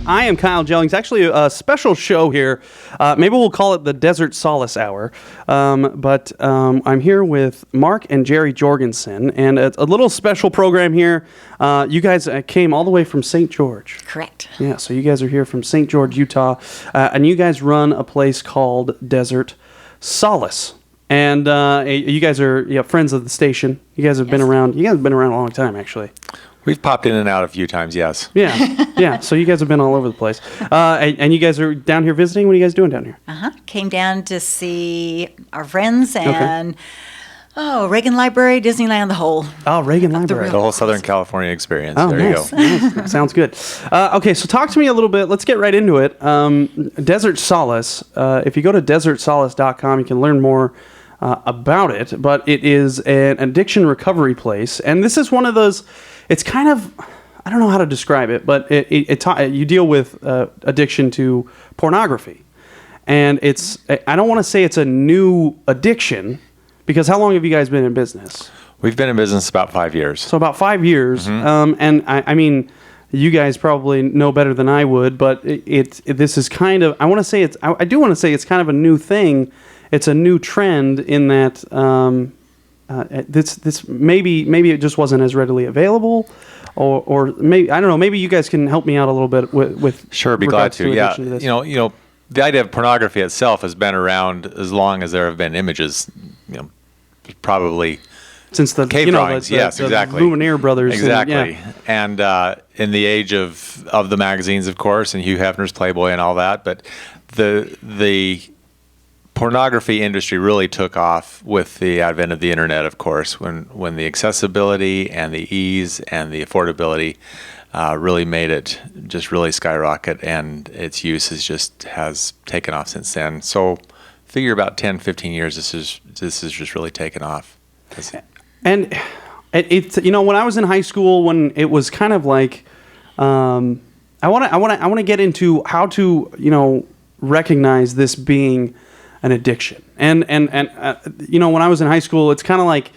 I am Kyle Jellings. Actually, a special show here. Maybe we'll call it the Desert Solace Hour. But I'm here with Mark and Jerry Jorgensen, and a little special program here. You guys came all the way from St. George. Correct. Yeah, so you guys are here from St. George, Utah, and you guys run a place called Desert Solace. And you guys are friends of the station. You guys have been around. You guys have been around a long time, actually. We've popped in and out a few times, yes. Yeah. So you guys have been all over the place. And you guys are down here visiting? What are you guys doing down here? Came down to see our friends and, Reagan Library, Disneyland, the whole. Oh, Reagan Library. The whole Southern California experience. Oh, there nice. you go. Nice. Sounds good. Okay, so talk to me a little bit. Let's get right into it. Desert Solace. If you go to desertsolace.com, you can learn more about it. But it is an addiction recovery place. And this is one of those... It's kind of, I don't know how to describe it, but you deal with addiction to pornography. And I don't want to say it's a new addiction, because how long have you guys been in business? We've been in business about 5 years. So about 5 years. And I mean, you guys probably know better than I would, but this is kind of, I do want to say it's kind of a new thing. It's a new trend in that... this maybe it just wasn't as readily available, or maybe I don't know. Maybe you guys can help me out a little bit with Sure, be glad to. Yeah, to you know, the idea of pornography itself has been around as long as there have been images. Probably since the cave drawings. Yes, exactly. Lumiere brothers. Exactly. And in the age of the magazines, of course, and Hugh Hefner's Playboy and all that, but the pornography industry really took off with the advent of the internet, of course, when the accessibility and the ease and the affordability really made it just really skyrocket, and its use has taken off since then. So figure about 10, 15 years, this is just really taken off. And it's when I was in high school, when it was kind of like I want to get into how to recognize this being an addiction. And when I was in high school, it's kind of like,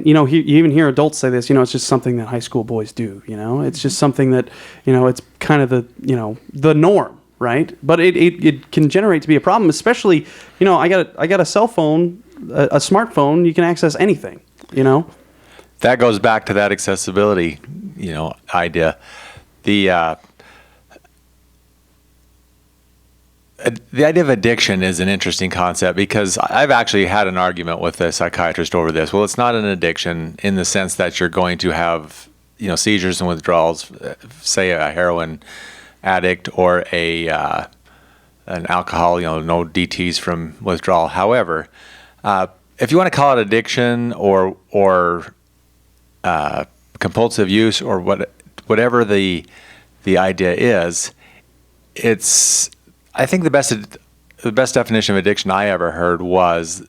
you even hear adults say this, it's just something that high school boys do, it's just something that, it's kind of the norm, right? But it can generate to be a problem, especially, I got a cell phone, a smartphone, you can access anything, That goes back to that accessibility, idea. The idea of addiction is an interesting concept, because I've actually had an argument with a psychiatrist over this. Well, it's not an addiction in the sense that you're going to have, seizures and withdrawals, say a heroin addict or an alcohol, no DTs from withdrawal. However, if you want to call it addiction or compulsive use or whatever the idea is, I think the best definition of addiction I ever heard was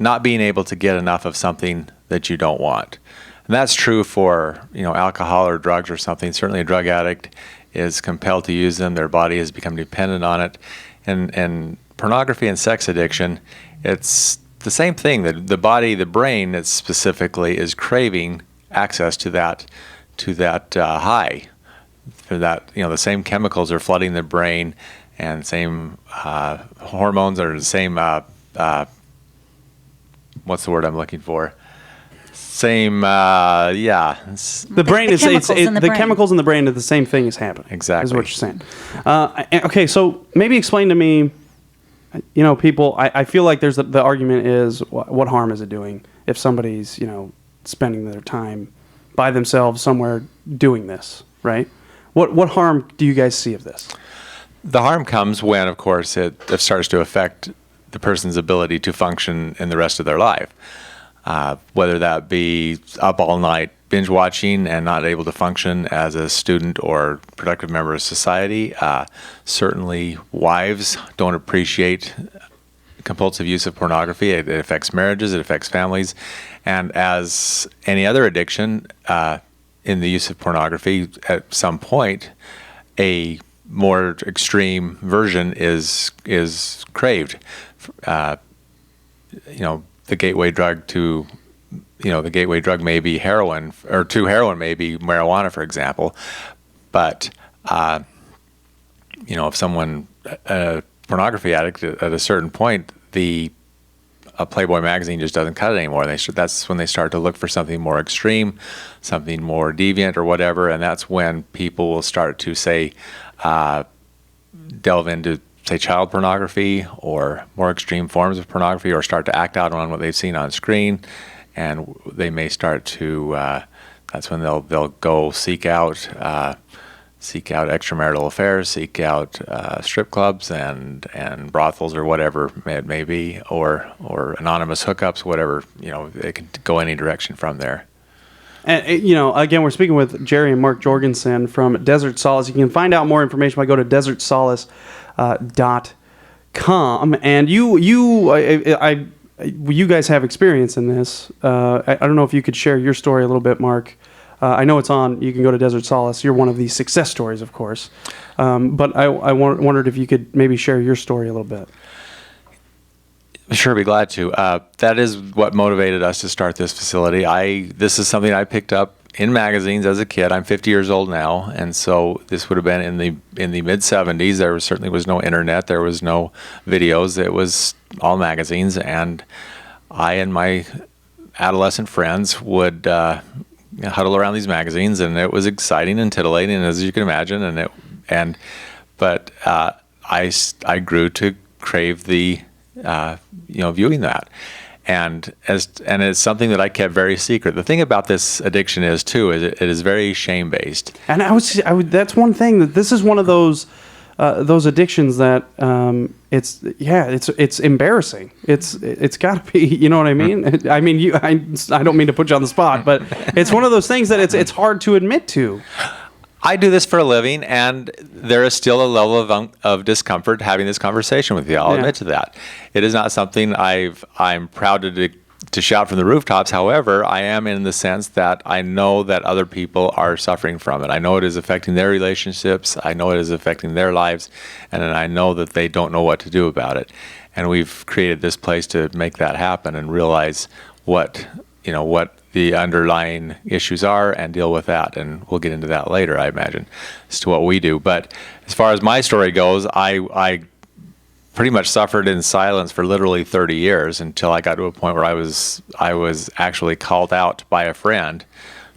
not being able to get enough of something that you don't want. And that's true for, alcohol or drugs or something. Certainly a drug addict is compelled to use them. Their body has become dependent on it. And pornography and sex addiction, it's the same thing. The body, the brain, it specifically is craving access to that high. For that, the same chemicals are flooding the brain, and same hormones are the same, what's the word I'm looking for? Same, The brain is, the chemicals in the brain are the same thing is happening. Exactly. Is what you're saying. Okay, so maybe explain to me, people, I feel like there's the argument is, what harm is it doing if somebody's, spending their time by themselves somewhere doing this, right? What harm do you guys see of this? The harm comes when, of course, it starts to affect the person's ability to function in the rest of their life, whether that be up all night binge watching and not able to function as a student or productive member of society. Certainly, wives don't appreciate compulsive use of pornography. It affects marriages, it affects families, and as any other addiction, in the use of pornography, at some point, a more extreme version is craved. The gateway drug to, the gateway drug may be heroin, or to heroin may be marijuana, for example. But if someone, a pornography addict at a certain point, a Playboy magazine just doesn't cut it anymore. That's when they start to look for something more extreme, something more deviant or whatever, and that's when people will start to say, delve into, say, child pornography or more extreme forms of pornography, or start to act out on what they've seen on screen, and they may start to. That's when they'll go seek out extramarital affairs, seek out strip clubs and brothels or whatever it may be, or anonymous hookups, whatever. It can go any direction from there. And, again, we're speaking with Jerry and Mark Jorgensen from Desert Solace. You can find out more information by go to desertsolace.com. And you guys have experience in this. I don't know if you could share your story a little bit, Mark. I know it's on. You can go to Desert Solace. You're one of these success stories, of course. But I wondered if you could maybe share your story a little bit. Sure, be glad to. That is what motivated us to start this facility. This is something I picked up in magazines as a kid. I'm 50 years old now, and so this would have been in the mid 70s. There certainly was no internet. There was no videos. It was all magazines, and I and my adolescent friends would huddle around these magazines, and it was exciting and titillating, as you can imagine. But I grew to crave the viewing that, and it's something that I kept very secret. The thing about this addiction is it is very shame based. And that's one thing, that this is one of those addictions that it's embarrassing. It's got to be, you know what I mean? I mean, I don't mean to put you on the spot, but it's one of those things that it's hard to admit to. I do this for a living, and there is still a level of discomfort having this conversation with you. I'll admit to that. It is not something I'm proud to shout from the rooftops. However, I am in the sense that I know that other people are suffering from it. I know it is affecting their relationships. I know it is affecting their lives, and I know that they don't know what to do about it. And we've created this place to make that happen and realize what the underlying issues are and deal with that. And we'll get into that later, I imagine, as to what we do. But as far as my story goes, I pretty much suffered in silence for literally 30 years until I got to a point where I was actually called out by a friend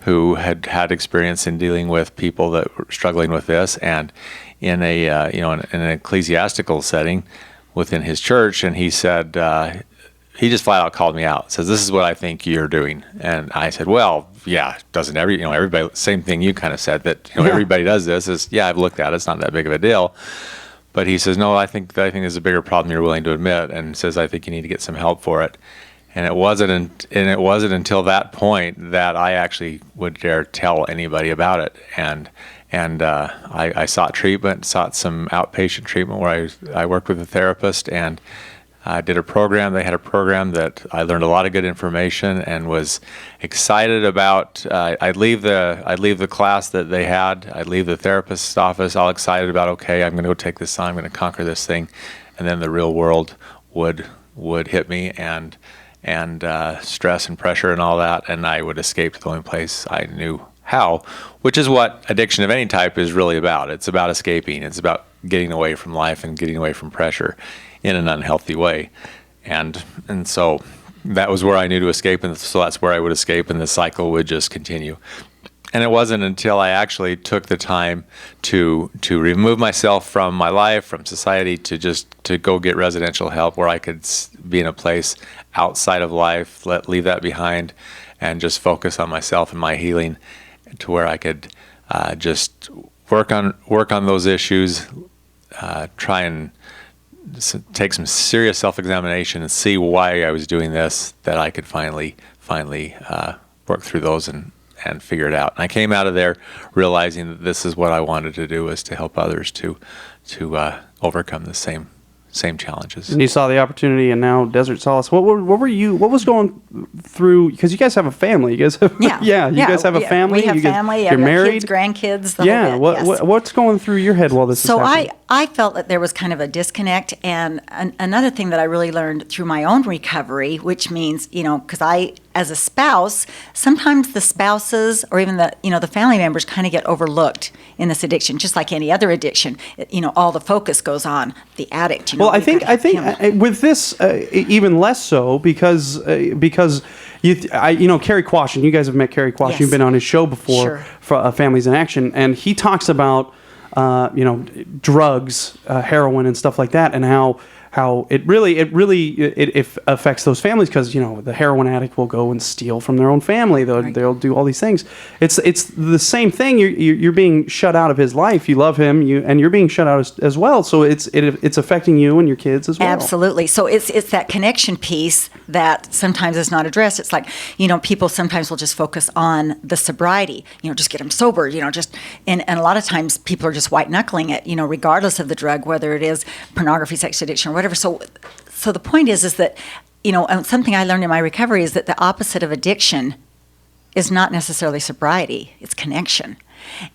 who had experience in dealing with people that were struggling with this, and in an ecclesiastical setting within his church. And he said, he just flat out called me out. Says, "This is what I think you're doing." And I said, "Well, yeah, doesn't everybody?" Same thing you kind of said, that everybody does this. Is, yeah, I've looked at it. It's not that big of a deal. But he says, "No, I think there's a bigger problem you're willing to admit," and says, "I think you need to get some help for it." And it wasn't until that point that I actually would dare tell anybody about it. And I sought treatment, sought some outpatient treatment where I worked with a therapist, and I did a program. They had a program that I learned a lot of good information and was excited about. I'd leave the class that they had. I'd leave the therapist's office all excited about, okay, I'm going to go take this on. I'm going to conquer this thing. And then the real world would hit me, and stress and pressure and all that, and I would escape to the only place I knew how, which is what addiction of any type is really about. It's about escaping. It's about getting away from life and getting away from pressure in an unhealthy way. And so that was where I knew to escape, and so that's where I would escape, and the cycle would just continue. And it wasn't until I actually took the time to remove myself from my life, from society, to go get residential help where I could be in a place outside of life, leave that behind, and just focus on myself and my healing, to where I could just work on those issues, try and take some serious self-examination and see why I was doing this, that I could finally work through those and figure it out. And I came out of there realizing that this is what I wanted to do, was to help others to overcome the same challenges. And you saw the opportunity, and now Desert Solace. What was going through? Because you guys have a family. You guys have you guys have a family. We have family. You're married. Kids, grandkids. The whole bit, what's going through your head while this is happening? So I felt that there was kind of a disconnect. And another thing that I really learned through my own recovery, which means, because as a spouse, sometimes the spouses or even the family members kind of get overlooked in this addiction, just like any other addiction. All the focus goes on the addict. Well, I think with this even less so because Kerry Quashen, you guys have met Kerry Quashen. Yes. You've been on his show before Sure. for Families in Action, and he talks about drugs, heroin, and stuff like that, and how it really affects those families because the heroin addict will go and steal from their own family. They'll do all these things. It's the same thing. You're being shut out of his life. You love him, and you're being shut out as well. So it's affecting you and your kids as well. Absolutely. So it's that connection piece that sometimes is not addressed. It's like people sometimes will just focus on the sobriety. Just get them sober. And a lot of times people are just white knuckling it. Regardless of the drug, whether it is pornography, sex addiction, or whatever. So the point is that, something I learned in my recovery is that the opposite of addiction is not necessarily sobriety, it's connection.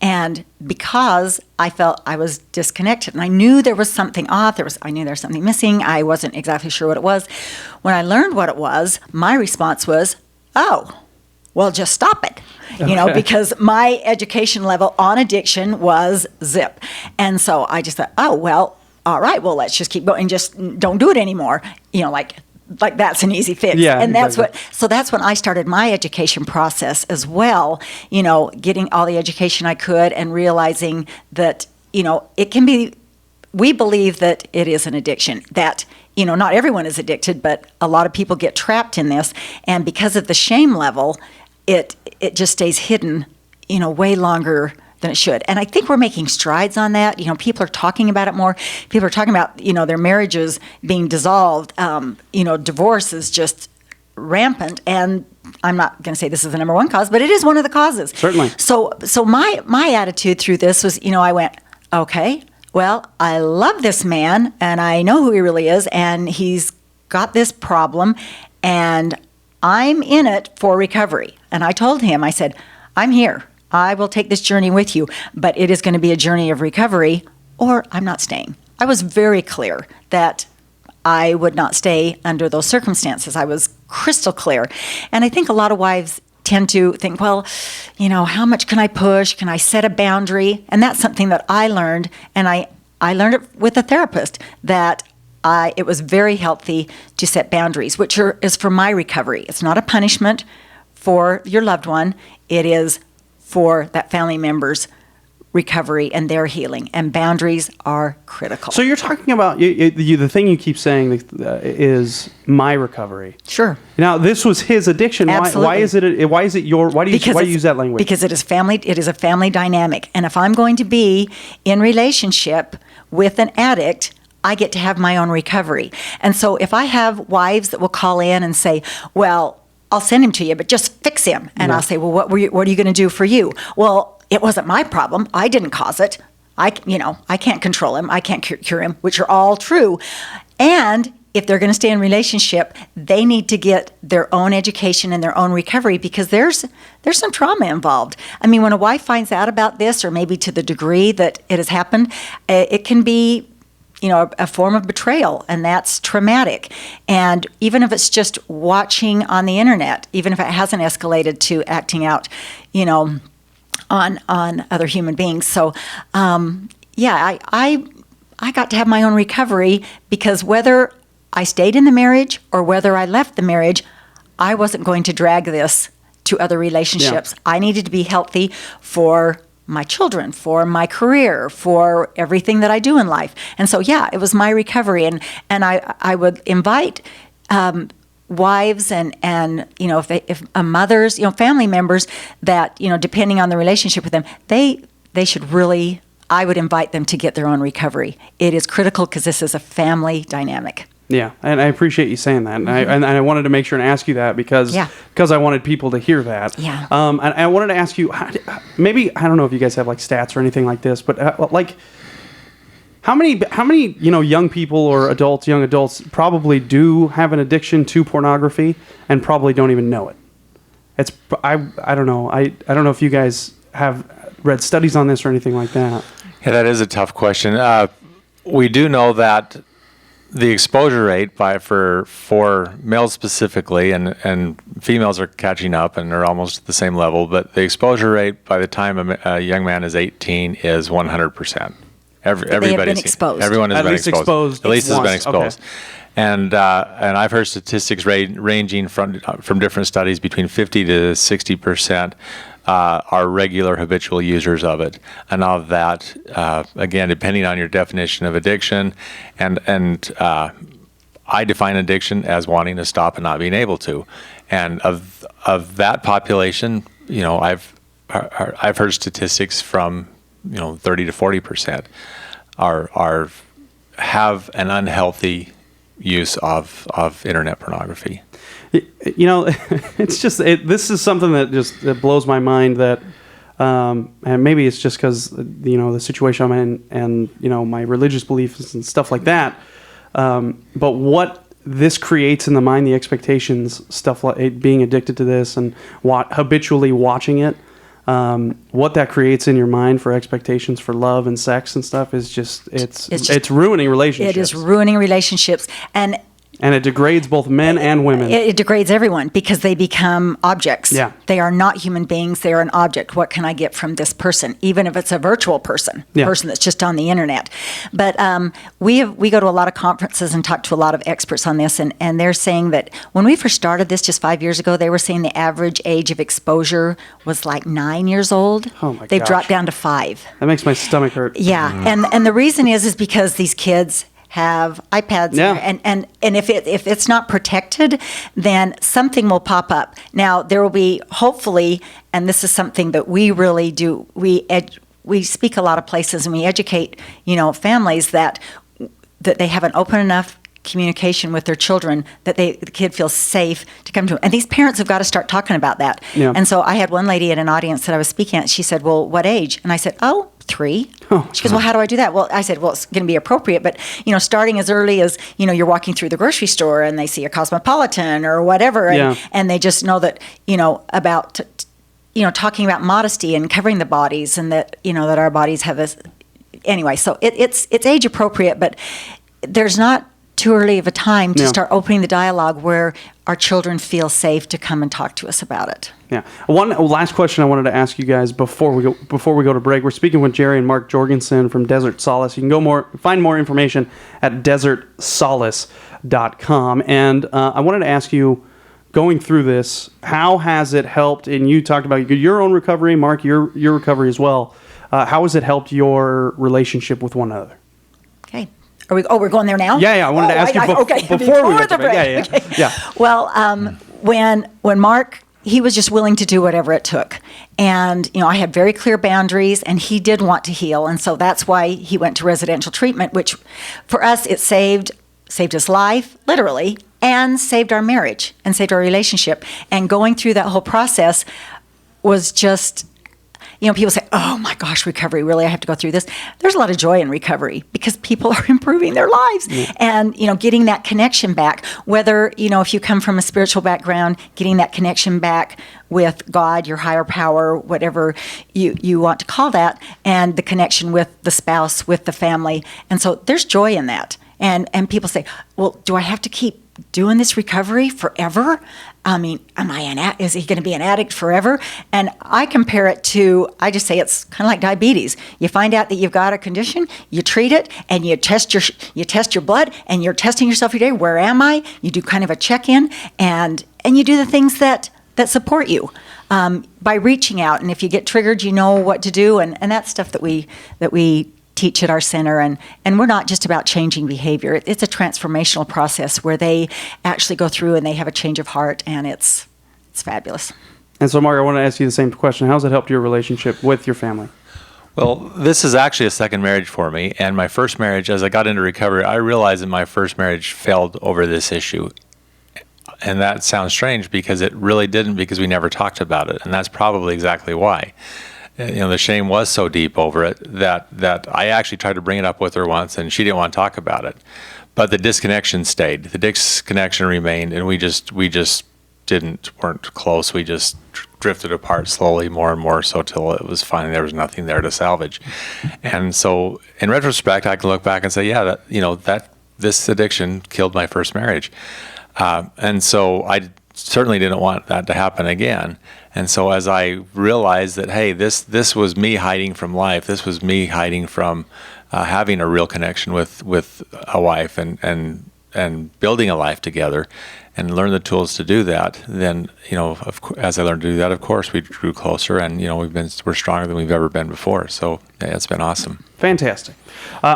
And because I felt I was disconnected and I knew there was something off, I knew there was something missing, I wasn't exactly sure what it was. When I learned what it was, my response was, oh, well, just stop it. Because my education level on addiction was zip. And so I just thought, oh, well, all right, well, let's just keep going and just don't do it anymore. Like that's an easy fix. Yeah, and that's exactly. that's when I started my education process as well, getting all the education I could and realizing that, it can be, we believe that it is an addiction, that, not everyone is addicted, but a lot of people get trapped in this. And because of the shame level, it just stays hidden, way longer than it should. And I think we're making strides on that. People are talking about it more. People are talking about, their marriages being dissolved. Divorce is just rampant. And I'm not going to say this is the number one cause, but it is one of the causes. Certainly. So my attitude through this was, I went, okay, well, I love this man and I know who he really is and he's got this problem and I'm in it for recovery. And I told him, I said, I'm here. I will take this journey with you, but it is going to be a journey of recovery or I'm not staying. I was very clear that I would not stay under those circumstances. I was crystal clear. And I think a lot of wives tend to think, well, how much can I push? Can I set a boundary? And that's something that I learned, and I learned it with a therapist, that it was very healthy to set boundaries, which is for my recovery. It's not a punishment for your loved one. It is for that family member's recovery and their healing, and boundaries are critical. So you're talking about the thing you keep saying is my recovery. Sure. Now this was his addiction. Absolutely. Why is it your? Why do you use that language? Because it is family. It is a family dynamic, and if I'm going to be in relationship with an addict, I get to have my own recovery. And so if I have wives that will call in and say, well, I'll send him to you, but just fix him. And I'll say, well, what are you going to do for you? Well, it wasn't my problem. I didn't cause it. I can't control him. I can't cure him, which are all true. And if they're going to stay in relationship, they need to get their own education and their own recovery because there's some trauma involved. I mean, when a wife finds out about this, or maybe to the degree that it has happened, it can be a form of betrayal, and that's traumatic. And even if it's just watching on the internet, even if it hasn't escalated to acting out, on other human beings. So, I got to have my own recovery because whether I stayed in the marriage or whether I left the marriage, I wasn't going to drag this to other relationships. Yeah. I needed to be healthy for my children, for my career, for everything that I do in life. And so, it was my recovery. And I would invite wives and if mothers, family members that, depending on the relationship with them, they should really, I would invite them to get their own recovery. It is critical because this is a family dynamic. Yeah, and I appreciate you saying that, and I wanted to make sure and ask you that because I wanted people to hear that. Yeah. And I wanted to ask you, maybe I don't know if you guys have like stats or anything like this, but how many young people or young adults probably do have an addiction to pornography and probably don't even know it. I don't know. I don't know if you guys have read studies on this or anything like that. Yeah, that is a tough question. we do know that the exposure rate for males specifically, and females are catching up and are almost at the same level, but the exposure rate by the time a young man is 18 is 100%. Everybody's exposed. Everyone has At been least exposed. exposed At least has been once. exposed. Okay. And I've heard statistics ranging from different studies between 50 to 60% are regular habitual users of it. And of that, again, depending on your definition of addiction, and I define addiction as wanting to stop and not being able to. And of that population, I've heard statistics from 30 to 40% are have an unhealthy use of internet pornography. It's just this is something that just blows my mind that, and maybe it's just because the situation I'm in and my religious beliefs and stuff like that. But what this creates in the mind, the expectations, stuff like it, being addicted to this and habitually watching it, what that creates in your mind for expectations for love and sex and stuff is just it's ruining relationships. It is ruining relationships, and it degrades both men and women. It degrades everyone because they become objects. Yeah. They are not human beings. They are an object. What can I get from this person? Even if it's a virtual person, Yeah. person that's just on the internet. But we go to a lot of conferences and talk to a lot of experts on this, and they're saying that when we first started this just 5 years ago, they were saying the average age of exposure was like 9 years old. Oh my They've gosh. dropped down to 5. That makes my stomach hurt. Yeah, and the reason is because these kids have iPads, Yeah. and if it's not protected, then something will pop up. Now there will be, hopefully, and this is something that we really do. We speak a lot of places and we educate families that they have an open enough communication with their children that the kid feels safe to come to them. And these parents have got to start talking about that. Yeah. And so I had one lady at an audience that I was speaking at. She said, "Well, what age?" And I said, "Oh, 3." Oh. She goes, "Well, how do I do that?" Well, I said, "Well, it's going to be appropriate, but starting as early as you're walking through the grocery store and they see a Cosmopolitan or whatever, and, Yeah. and they just know that about talking about modesty and covering the bodies, and that that our bodies have a anyway. So it's age appropriate, but there's not too early of a time to Yeah. start opening the dialogue where our children feel safe to come and talk to us about it. Yeah. One last question I wanted to ask you guys before we go to break. We're speaking with Jerry and Mark Jorgensen from Desert Solace. You can find more information at desertsolace.com. And I wanted to ask you, going through this, how has it helped? And you talked about your own recovery, Mark, your recovery as well. How has it helped your relationship with one another? Okay. We're going there now? Yeah. I wanted to ask you before we went to break. Yeah. Okay. Yeah. Well, when Mark, he was just willing to do whatever it took. And, I had very clear boundaries, and he did want to heal. And so that's why he went to residential treatment, which for us, it saved his life, literally, and saved our marriage and saved our relationship. And going through that whole process was just, people say, "Oh my gosh, recovery, really, I have to go through this." There's a lot of joy in recovery because people are improving their lives. Yeah. And, getting that connection back, whether, if you come from a spiritual background, getting that connection back with God, your higher power, whatever you want to call that, and the connection with the spouse, with the family. And so there's joy in that. And people say, "Well, do I have to keep doing this recovery forever? I mean, is he going to be an addict forever?" And I compare it to, I just say it's kind of like diabetes. You find out that you've got a condition, you treat it, and you test your blood, and you're testing yourself every day. Where am I? You do kind of a check-in, and you do the things that support you by reaching out. And if you get triggered, you know what to do, and that's stuff that we teach at our center, and we're not just about changing behavior. It's a transformational process where they actually go through and they have a change of heart, and it's fabulous. And so, Mark, I want to ask you the same question. How's it helped your relationship with your family? Well, this is actually a second marriage for me, and my first marriage, as I got into recovery, I realized that my first marriage failed over this issue. And that sounds strange because it really didn't, because we never talked about it, and that's probably exactly why. The shame was so deep over it that I actually tried to bring it up with her once, and she didn't want to talk about it. But the disconnection stayed. The disconnection remained, and we just weren't close. We just drifted apart slowly, more and more, so till it was finally there was nothing there to salvage. And so, in retrospect, I can look back and say, yeah, that this addiction killed my first marriage. And so I certainly didn't want that to happen again. And so as I realized that, hey, this was me hiding from life, this was me hiding from having a real connection with a wife and building a life together, and learn the tools to do that, then, as I learned to do that, of course, we grew closer, and, we're stronger than we've ever been before. So, yeah, it's been awesome. Fantastic.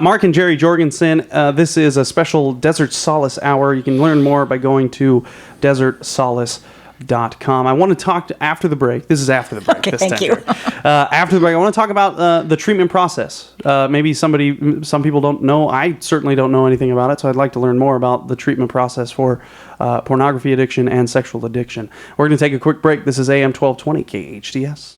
Mark and Jerry Jorgensen, this is a special Desert Solace hour. You can learn more by going to desertsolace.com. I want to talk after the break. This is after the break. Okay, this thank time, you. Jerry. After the break, I want to talk about the treatment process. Maybe some people don't know. I certainly don't know anything about it, so I'd like to learn more about the treatment process for pornography addiction and sexual addiction. We're going to take a quick break. This is AM 1220 KHTS.